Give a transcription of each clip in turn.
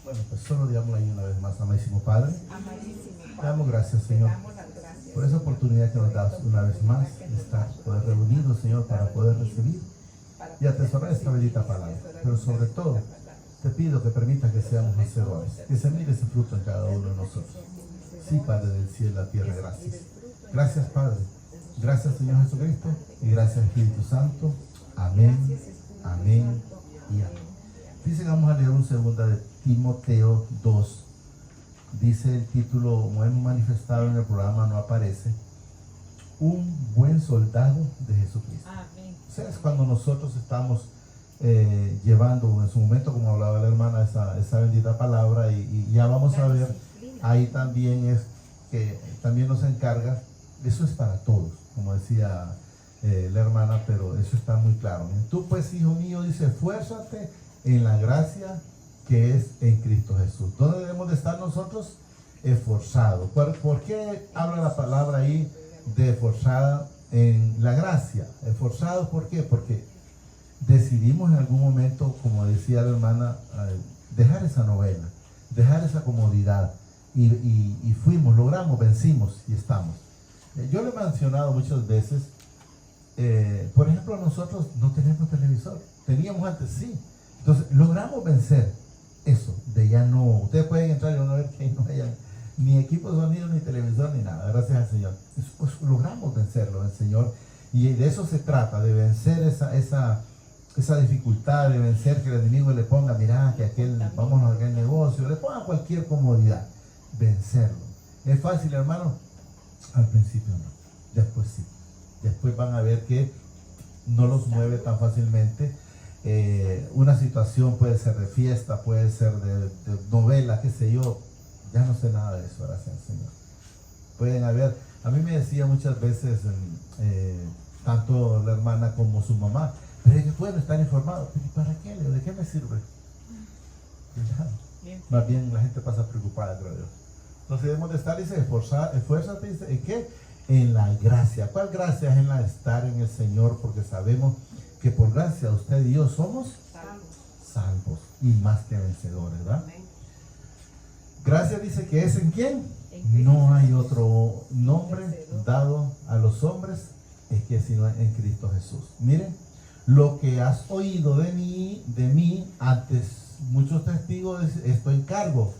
Bueno, pues solo digamos ahí una vez más, amadísimo Padre. Te damos gracias, Señor, por esa oportunidad que nos das una vez más de estar poder reunidos, Señor, para poder recibir y atesorar esta bendita palabra. Pero sobre todo, te pido que permitas que seamos hacedores, que se mire ese fruto en cada uno de nosotros. Sí, Padre del cielo y la tierra, gracias. Gracias, Padre. Gracias, Señor Jesucristo, y gracias, Espíritu Santo. Amén, amén y amén. Dice que vamos a leer un segundo de Timoteo 2. Dice el título, como hemos manifestado en el programa, no aparece: un buen soldado de Jesucristo. Amén. O sea, es cuando nosotros estamos llevando en su momento, como hablaba la hermana, esa bendita palabra, y ya vamos a ver, ahí también es que también nos encarga, eso es para todos, como decía la hermana, pero eso está muy claro. Tú pues, hijo mío, dice, esfuérzate en la gracia que es en Cristo Jesús. ¿Dónde debemos de estar nosotros? Esforzados. ¿Por qué habla la palabra ahí de esforzada en la gracia? Esforzados, ¿por qué? Porque decidimos en algún momento, como decía la hermana, dejar esa novela, dejar esa comodidad, y fuimos, logramos, vencimos y estamos. Yo le he mencionado muchas veces, por ejemplo, nosotros no tenemos televisor, teníamos antes, sí. Entonces logramos vencer eso, de ya no, ustedes pueden entrar y van a ver que no hayan ni equipo de sonido, ni televisor, ni nada, gracias al Señor. Pues logramos vencerlo, el Señor, y de eso se trata, de vencer esa dificultad, de vencer que el enemigo le ponga, mira, que vamos a aquel negocio, le ponga cualquier comodidad, vencerlo. ¿Es fácil, hermano? Al principio no, después sí. Después van a ver que no los mueve tan fácilmente. Una situación puede ser de fiesta, puede ser de novela, qué sé yo, ya no sé nada de eso, gracias al Señor. Pueden haber, a mí me decía muchas veces, tanto la hermana como su mamá, pero es que bueno estar informado, pero ¿para qué? ¿De qué me sirve? Más bien la gente pasa preocupada, creo yo. Entonces debemos de estar, dice, esfuérzate, dice, ¿en qué? En la gracia. ¿Cuál gracia? Es en la de estar en el Señor, porque sabemos que por gracia usted y yo somos salvos y más que vencedores, ¿verdad? Gracia dice que es en quién. No hay otro nombre dado a los hombres es que sino en Cristo Jesús. Miren, lo que has oído de mí antes muchos testigos, esto encargo.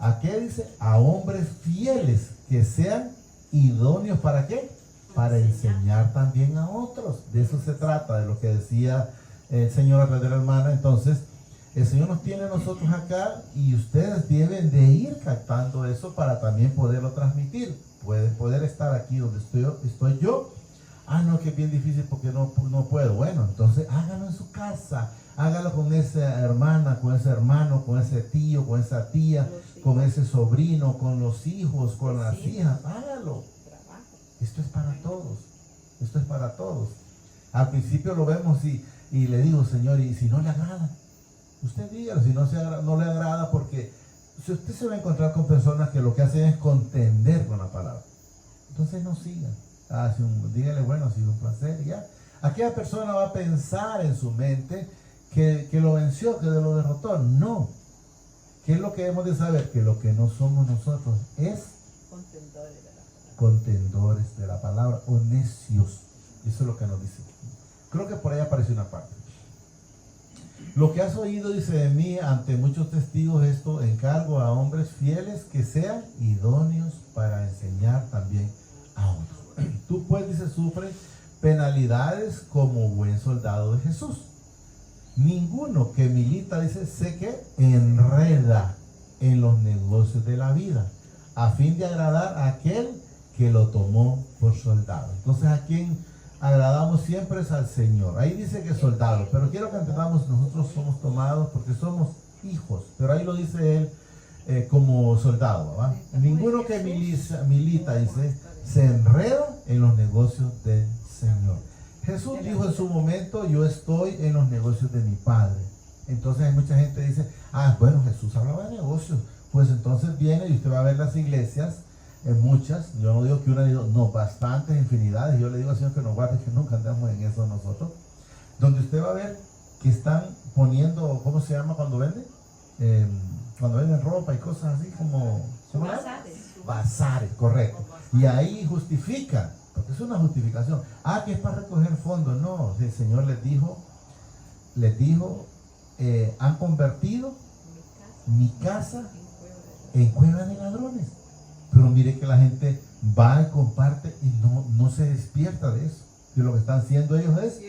¿A qué dice? A hombres fieles que sean idóneos, ¿para qué? Para enseñar también a otros. De eso se trata, de lo que decía el Señor a través de la hermana. Entonces, el Señor nos tiene a nosotros acá y ustedes deben de ir captando eso para también poderlo transmitir. Poder estar aquí donde estoy yo. Ah, no, que es bien difícil porque no puedo. Bueno, entonces hágalo en su casa. Hágalo con esa hermana, con ese hermano, con ese tío, con esa tía, con ese sobrino, con los hijos, con las hijas. Hágalo. Esto es para todos. Esto es para todos. Al principio lo vemos y le digo, Señor, y si no le agrada, usted dígalo. Si no le agrada, porque si usted se va a encontrar con personas que lo que hacen es contender con la palabra, entonces no sigan. Dígale, bueno, ha sido un placer, ya. Aquella persona va a pensar en su mente que lo venció, que lo derrotó. No. ¿Qué es lo que hemos de saber? Que lo que no somos nosotros es contendores de la palabra o necios. Eso es lo que nos dice. Creo que por ahí aparece una parte. Lo que has oído, dice, de mí ante muchos testigos, esto encargo a hombres fieles que sean idóneos para enseñar también a otros. Tú pues, dice, sufre penalidades como buen soldado de Jesús. Ninguno que milita, dice, sé que enreda en los negocios de la vida, a fin de agradar a aquel que lo tomó por soldado. Entonces, ¿a quién agradamos siempre? Es al Señor. Ahí dice que soldado, pero quiero que entendamos, nosotros somos tomados porque somos hijos, pero ahí lo dice él como soldado, ¿va? Ninguno que milita, dice, se enreda en los negocios del Señor. Jesús dijo en su momento, yo estoy en los negocios de mi Padre. Entonces hay mucha gente que dice, bueno, Jesús hablaba de negocios. Pues entonces viene y usted va a ver las iglesias, muchas, yo no digo que una, no, bastantes, infinidades. Yo le digo al Señor que nos guarde, que nunca andamos en eso nosotros, donde usted va a ver que están poniendo, ¿cómo se llama cuando venden? cuando venden ropa y cosas así como bazares, correcto. Y ahí justifica, porque es una justificación. Que es para recoger fondos. No, el Señor les dijo, han convertido mi casa en cueva de ladrones. Pero mire que la gente va y comparte y no se despierta de eso. Y lo que están haciendo ellos es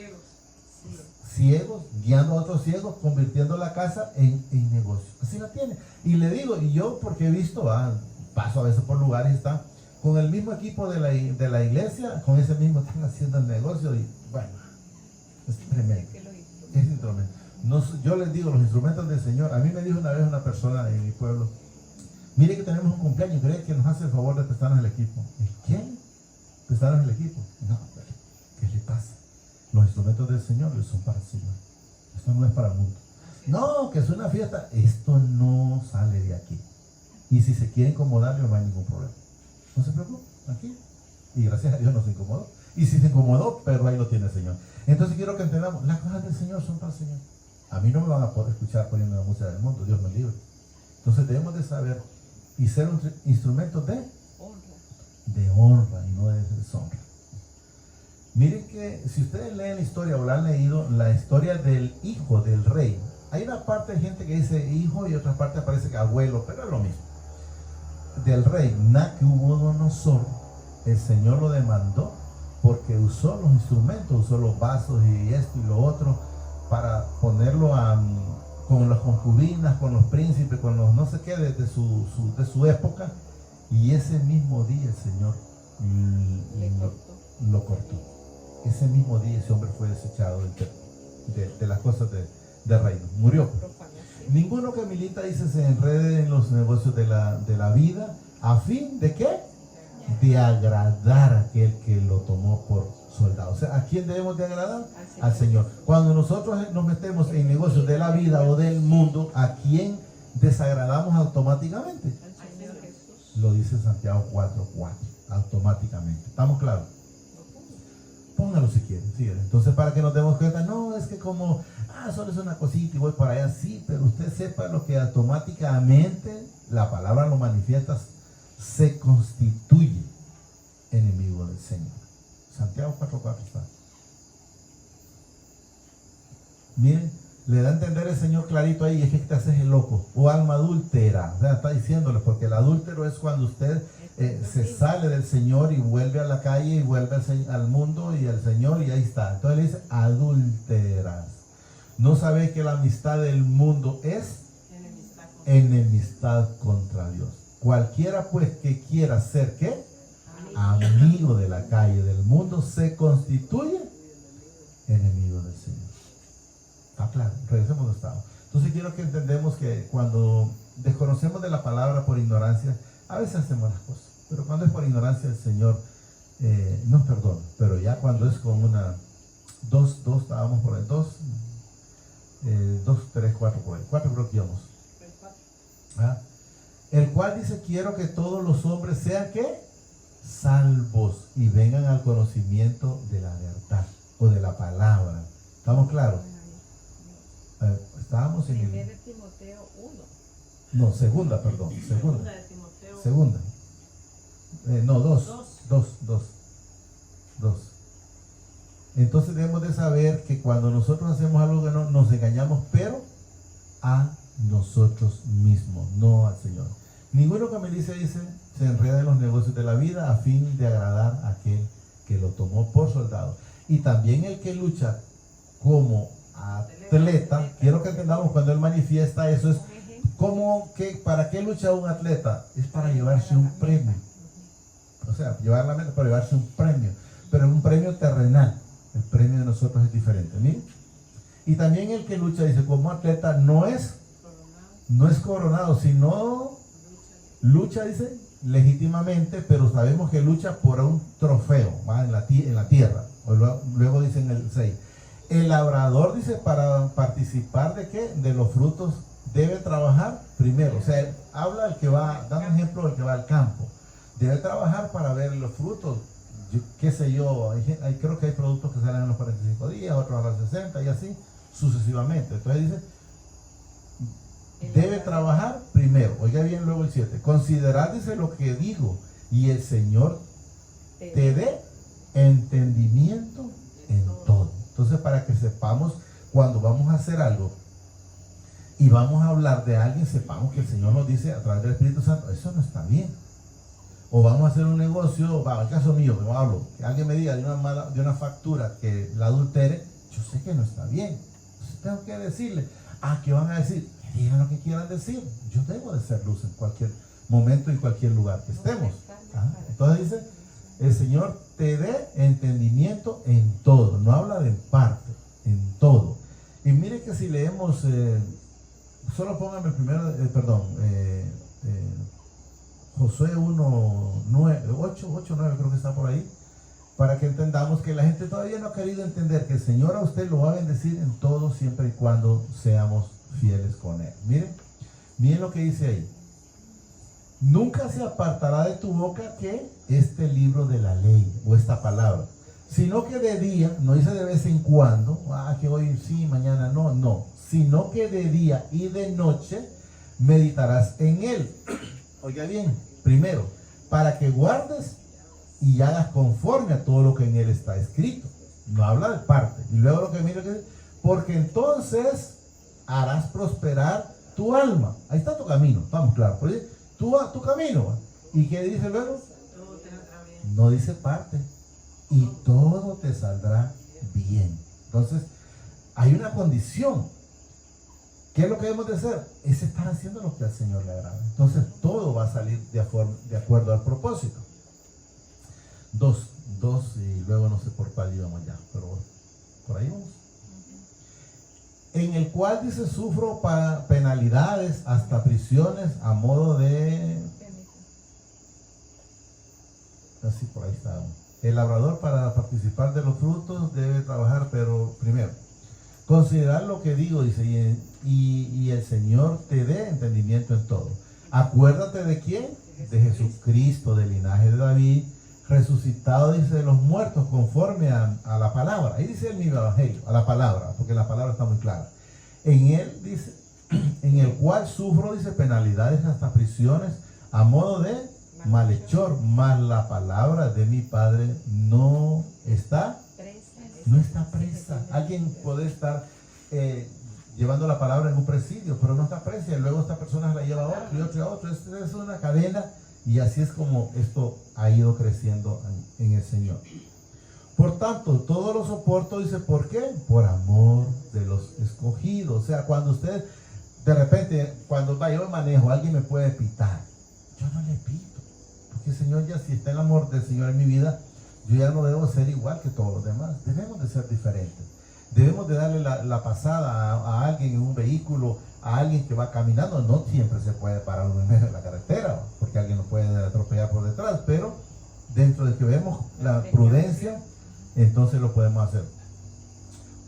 ciegos, guiando a otros ciegos, convirtiendo la casa en negocio. Así la tiene. Y le digo, y yo porque he visto, paso a veces por lugares y están con el mismo equipo de la iglesia, con ese mismo están haciendo el negocio y bueno, es tremendo. Es instrumento. Yo les digo, los instrumentos del Señor. A mí me dijo una vez una persona en mi pueblo, mire que tenemos un cumpleaños, ¿cree que nos hace el favor de prestarnos el equipo? ¿Quién? ¿Prestarnos el equipo? No, ¿qué le pasa? Los instrumentos del Señor son para el Señor. Esto no es para el mundo. No, que es una fiesta. Esto no sale de aquí. Y si se quiere incomodar, no hay ningún problema. No se preocupe, aquí. Y gracias a Dios no se incomodó. Y si se incomodó, pero ahí lo tiene el Señor. Entonces quiero que entendamos, las cosas del Señor son para el Señor. A mí no me van a poder escuchar poniendo la música del mundo, Dios me libre. Entonces debemos de saber y ser un instrumento de honra y no de deshonra. Miren que si ustedes leen la historia o la han leído, la historia del hijo del rey, hay una parte de gente que dice hijo y otra parte aparece que abuelo, pero es lo mismo. Del rey Nabucodonosor, el Señor lo demandó porque usó los instrumentos, usó los vasos y esto y lo otro para ponerlo con las concubinas, con los príncipes, con los no sé qué de su época, y ese mismo día el Señor lo cortó. Ese mismo día ese hombre fue desechado de las cosas del reino, murió. Ninguno que milita, dice, se enrede en los negocios de la vida, a fin de ¿qué? De agradar a aquel que lo tomó por soldado. O sea, ¿a quién debemos de agradar? Al Señor. Cuando nosotros nos metemos en negocios de la vida o del mundo, ¿a quién desagradamos automáticamente? Al Señor Jesús. Lo dice Santiago 4:4, automáticamente. ¿Estamos claros? Póngalo si quieren, ¿sí? Entonces, para que nos demos cuenta, no, es que como, solo es una cosita y voy para allá, sí, pero usted sepa lo que automáticamente la palabra lo manifiesta, se constituye enemigo del Señor. Santiago 4:4 está. Miren, le da a entender el Señor clarito ahí, es que te haces el loco, o alma adúltera, o sea, está diciéndole, porque el adúltero es cuando usted se sale del Señor y vuelve a la calle y vuelve al mundo y al Señor y ahí está. Entonces le dice, adúlteras. ¿No sabéis que la amistad del mundo es enemistad contra Dios? Cualquiera pues que quiera ser, ¿qué? Amigo de la calle, del mundo, se constituye enemigo del Señor. ¿Está claro? Regresemos donde estamos. Entonces quiero que entendemos que cuando desconocemos de la palabra por ignorancia, a veces hacemos las cosas, pero cuando es por ignorancia el Señor nos perdona. Pero ya cuando es con estábamos por ahí, 2, 3, 4 por ahí, 4 creo que íbamos. El cual dice, quiero que todos los hombres sean ¿qué? Salvos y vengan al conocimiento de la verdad o de la palabra. ¿Estamos claros? Estábamos en Primera de Timoteo 1. No, segunda. De Timoteo. Segunda. No, 2. Entonces debemos de saber que cuando nosotros hacemos algo que no, nos engañamos, pero a nosotros mismos, no al Señor. Ninguno que me dice, se enreda en los negocios de la vida a fin de agradar a aquel que lo tomó por soldado. Y también el que lucha como atleta, quiero que entendamos cuando él manifiesta eso, es como que, ¿para qué lucha un atleta? Es para llevarse un premio. O sea, llevar la meta para llevarse un premio, pero un premio terrenal. El premio de nosotros es diferente, miren. Y también el que lucha, dice, como atleta no es coronado, sino lucha, dice, legítimamente, pero sabemos que lucha por un trofeo, ¿va? En la tierra. Luego dice en el 6. El labrador, dice, para participar de ¿qué? De los frutos debe trabajar primero. O sea, habla el que va, da un ejemplo del que va al campo. Debe trabajar para ver los frutos. Qué sé yo, creo que hay productos que salen en los 45 días, otros a los 60 y así sucesivamente. Entonces dice, debe trabajar primero. Oiga bien luego el 7. Considerad, dice, lo que digo, y el Señor te dé entendimiento en todo. Entonces, para que sepamos cuando vamos a hacer algo y vamos a hablar de alguien, sepamos que el Señor nos dice a través del Espíritu Santo, eso no está bien. O vamos a hacer un negocio, en el caso mío, me hablo, que alguien me diga de una factura que la adultere, yo sé que no está bien. Entonces tengo que decirle, ¿qué van a decir? Que digan lo que quieran decir. Yo debo de ser luz en cualquier momento y en cualquier lugar que estemos. Entonces dice, el Señor te dé entendimiento en todo. No habla de en parte, en todo. Y mire que si leemos, solo póngame primero, Josué 1, 8, 9 creo que está por ahí, para que entendamos que la gente todavía no ha querido entender que el Señor a usted lo va a bendecir en todo, siempre y cuando seamos fieles con Él. Miren lo que dice ahí. Nunca se apartará de tu boca que este libro de la ley o esta palabra, sino que de día, no dice de vez en cuando, que hoy sí, mañana no, sino que de día y de noche meditarás en él. Oiga bien, primero, para que guardes y hagas conforme a todo lo que en él está escrito. No habla de parte. Y luego lo que mira que dice, porque entonces harás prosperar tu alma. Ahí está tu camino, vamos, claro. Tu camino. ¿Y qué dice luego? Todo te saldrá bien. No dice parte. Y todo te saldrá bien. Entonces, hay una condición. ¿Qué es lo que debemos de hacer? Es estar haciendo lo que al Señor le agrada. Entonces, todo va a salir de acuerdo al propósito. Dos, y luego no sé por cuál íbamos ya, pero bueno, por ahí vamos. En el cual dice, sufro penalidades hasta prisiones a modo de... Así por ahí está. El labrador para participar de los frutos debe trabajar, pero primero, considerar lo que digo, dice, y el Señor te dé entendimiento en todo. Acuérdate de quién, de Jesucristo, del linaje de David, resucitado, dice, de los muertos, conforme a la palabra. Ahí dice el mismo evangelio, a la palabra, porque la palabra está muy clara. En él dice, en el cual sufro, dice, penalidades hasta prisiones, a modo de malhechor, mas la palabra de mi Padre no está presa. Alguien puede estar llevando la palabra en un presidio, pero no está presa, y luego esta persona la lleva a otro y otro y a otro. Es una cadena. Y así es como esto ha ido creciendo en el Señor. Por tanto, todo lo soporto, dice, ¿por qué? Por amor de los escogidos. O sea, cuando usted, de repente, cuando yo manejo, alguien me puede pitar. Yo no le pito. Porque el Señor ya, si está el amor del Señor en mi vida, yo ya no debo ser igual que todos los demás. Debemos de ser diferentes. Debemos de darle la pasada a alguien en un vehículo, a alguien que va caminando. No siempre se puede parar uno en medio de la carretera, porque alguien nos puede atropellar por detrás, pero dentro de que vemos la prudencia, entonces lo podemos hacer.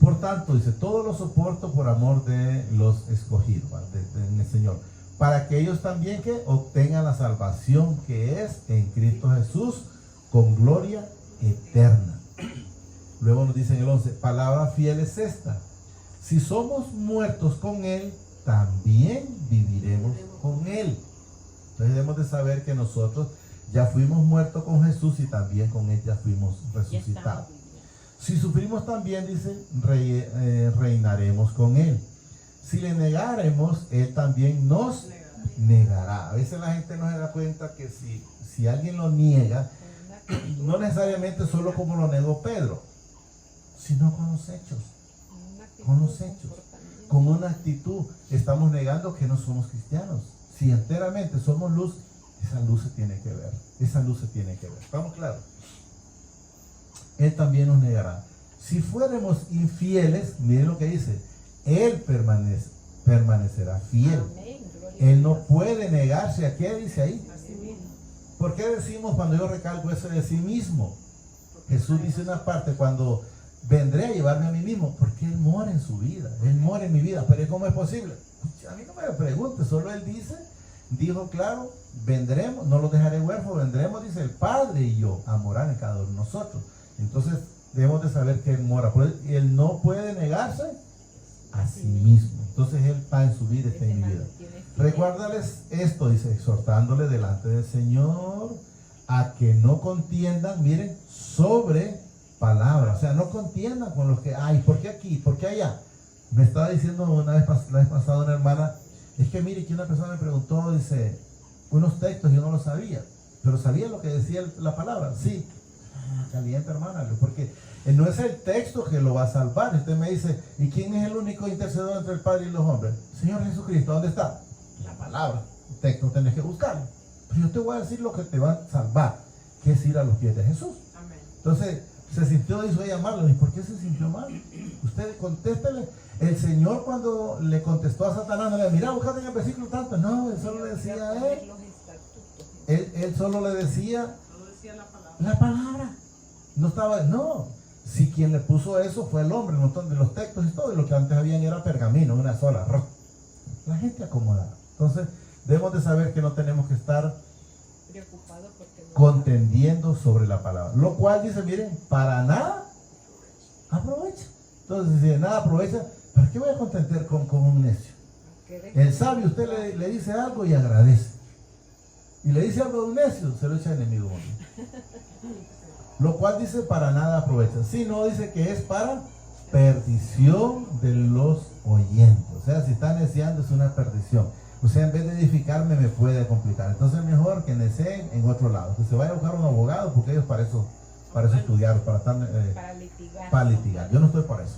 Por tanto, dice, todo lo soporto por amor de los escogidos, en el Señor, para que ellos también que obtengan la salvación que es en Cristo Jesús, con gloria eterna. Luego nos dice en el 11, palabra fiel es esta: si somos muertos con Él, también viviremos con Él. Entonces debemos de saber que nosotros ya fuimos muertos con Jesús y también con Él ya fuimos resucitados. Si sufrimos también, dice, reinaremos con Él. Si le negaremos, Él también nos negará. A veces la gente no se da cuenta que si alguien lo niega, no necesariamente solo como lo negó Pedro, sino con los hechos. Con los hechos. Con una actitud. Estamos negando que no somos cristianos. Si enteramente somos luz, esa luz se tiene que ver. Esa luz se tiene que ver. ¿Estamos claros? Él también nos negará. Si fuéramos infieles, miren lo que dice, Él permanecerá fiel. Él no puede negarse. ¿A qué dice ahí? ¿Por qué decimos cuando yo recalco eso de sí mismo? Jesús dice una parte, cuando vendré a llevarme a mí mismo, porque Él mora en su vida, Él mora en mi vida. Pero ¿cómo es posible? A mí no me pregunte, solo Él dijo claro, vendremos, no los dejaré huérfanos, vendremos, dice el Padre y yo, a morar en cada uno de nosotros. Entonces debemos de saber que Él mora, pero Él no puede negarse Asimismo. Entonces el pan en su vida está en mi vida. Recuérdales esto, dice, exhortándole delante del Señor a que no contiendan, miren, sobre palabras. O sea, no contiendan con los que hay. ¿Por qué aquí? ¿Por qué allá? Me estaba diciendo la vez pasada una hermana, es que mire que una persona me preguntó, dice, unos textos, yo no lo sabía, pero sabía lo que decía la palabra. Sí, caliente hermana, porque no es el texto que lo va a salvar. Usted me dice, ¿y quién es el único intercedor entre el Padre y los hombres? Señor Jesucristo. ¿Dónde está? La palabra. El texto tenés que buscarlo. Pero yo te voy a decir lo que te va a salvar, que es ir a los pies de Jesús. Amén. Entonces, se sintió, hizo llamarlo. ¿Y por qué se sintió mal? Usted contéstele. El Señor cuando le contestó a Satanás, no le dijo, mira, búscate en el versículo tanto. No, él solo le decía a él. Él solo le decía la palabra. No estaba, no. Si quien le puso eso fue el hombre, un montón de los textos y todo, y lo que antes habían era pergamino, una sola. La gente acomodada. Entonces, debemos de saber que no tenemos que estar preocupado porque no contendiendo sobre la palabra. Lo cual dice, miren, para nada aprovecha. Entonces, si de nada aprovecha, ¿para qué voy a contender con un necio? El sabio, usted le dice algo y agradece. Y le dice algo de un necio, se lo echa enemigo. Lo cual dice para nada aprovecha. Si no, dice que es para perdición de los oyentes. O sea, si está neciando es una perdición. O sea, en vez de edificarme me puede complicar. Entonces mejor que neceen en otro lado. Que se vaya a buscar un abogado, porque ellos para eso estudiar, para litigar. Yo no estoy para eso.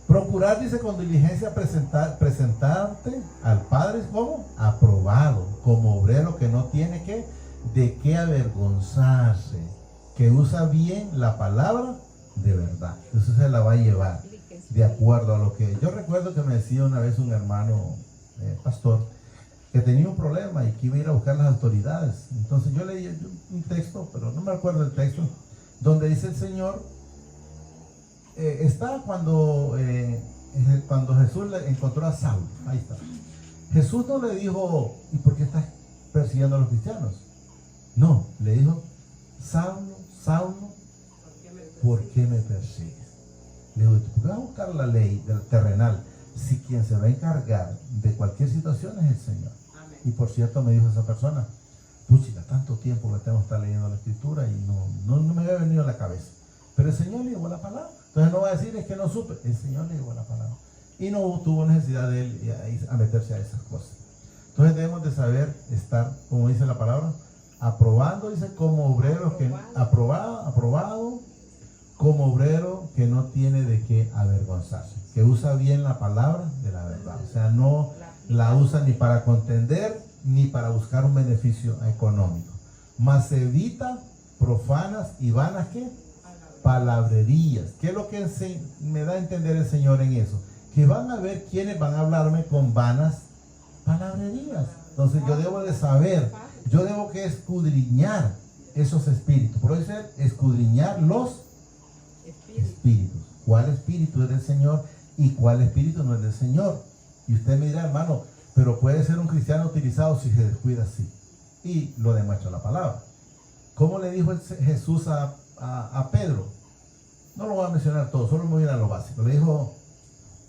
Procurar, dice, con diligencia presentarte al Padre como aprobado, como obrero que no tiene de qué avergonzarse, que usa bien la palabra de verdad. Eso se la va a llevar de acuerdo a lo que... Yo recuerdo que me decía una vez un hermano pastor que tenía un problema y que iba a ir a buscar las autoridades. Entonces yo leí un texto, pero no me acuerdo el texto, donde dice el Señor, está cuando Jesús le encontró a Saulo. Ahí está. Jesús no le dijo, ¿y por qué estás persiguiendo a los cristianos? No, le dijo, Saulo, Saulo, ¿por qué me persigues? Le digo, ¿por qué vas a buscar la ley del terrenal si quien se va a encargar de cualquier situación es el Señor? Amén. Y por cierto me dijo esa persona, puchica, tanto tiempo que tengo que estar leyendo la escritura y no me había venido a la cabeza. Pero el Señor le llevó la palabra. Entonces no va a decir es que no supe. El Señor le llevó la palabra. Y no tuvo necesidad de él a meterse a esas cosas. Entonces debemos de saber estar, como dice la palabra, aprobando, dice, como obrero que aprobado, como obrero que no tiene de qué avergonzarse, que usa bien la palabra de la verdad. O sea, no la usa ni para contender ni para buscar un beneficio económico, mas evita profanas y vanas ¿qué? Palabrerías. ¿Qué es lo que me da a entender el Señor en eso? Que van a ver quienes van a hablarme con vanas palabrerías. Entonces yo debo de saber, yo debo que escudriñar esos espíritus. Por eso es escudriñar los espíritus. ¿Cuál espíritu es del Señor y cuál espíritu no es del Señor? Y usted me dirá, hermano, pero puede ser un cristiano utilizado si se descuida así. Y lo demuestra la palabra. ¿Cómo le dijo Jesús a Pedro? No lo voy a mencionar todo, solo me voy a ir a lo básico. Le dijo,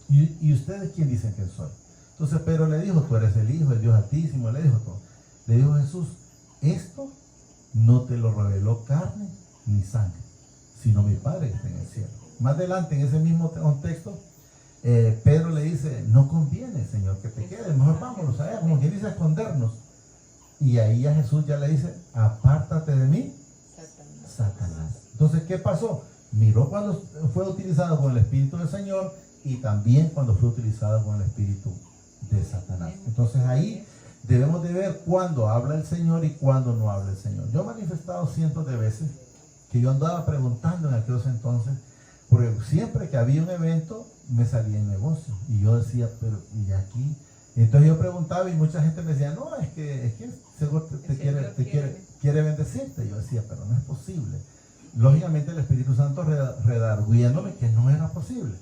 ¿y ustedes quién dicen que soy? Entonces Pedro le dijo, tú eres el Hijo del Dios Altísimo. Le dijo todo. Le dijo Jesús, esto no te lo reveló carne ni sangre, sino mi Padre que está en el cielo. Más adelante, en ese mismo contexto, Pedro le dice, no conviene, Señor, que te quedes, mejor vámonos allá, como quien dice, a escondernos. Y ahí a Jesús ya le dice, apártate de mí, Satanás. Entonces, ¿qué pasó? Miró cuando fue utilizado con el Espíritu del Señor y también cuando fue utilizado con el Espíritu de Satanás. Entonces ahí debemos de ver cuándo habla el Señor y cuándo no habla el Señor. Yo he manifestado cientos de veces que yo andaba preguntando en aquellos entonces, porque siempre que había un evento me salía en negocio y yo decía, pero ¿y aquí? Entonces yo preguntaba y mucha gente me decía, no, es que seguro quiere bendecirte. Yo decía, pero no es posible. Lógicamente el Espíritu Santo redarguyéndome que no era posible,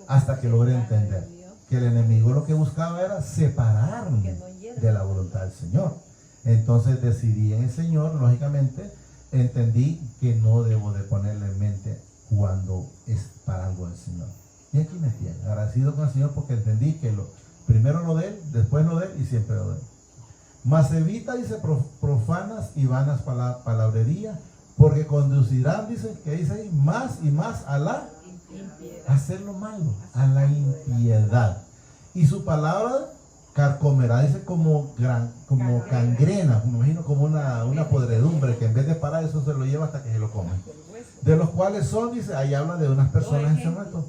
hasta que logré entender que el enemigo lo que buscaba era separarme de la voluntad del Señor. Entonces decidí en el Señor, lógicamente entendí que no debo de ponerle en mente cuando es para algo del Señor. Y aquí me tiene, agradecido con el Señor porque entendí que primero lo de Él, después lo de Él y siempre lo de Él. Mas evita, dice, profanas y vanas palabrería, porque conducirán, dice, que dice ahí, más y más a la hacer lo malo, a la impiedad. Y su palabra carcomerá, dice, como cangrena, me imagino como una podredumbre, que en vez de parar eso se lo lleva hasta que se lo come. De los cuales son, dice, ahí habla de unas personas en ese momento.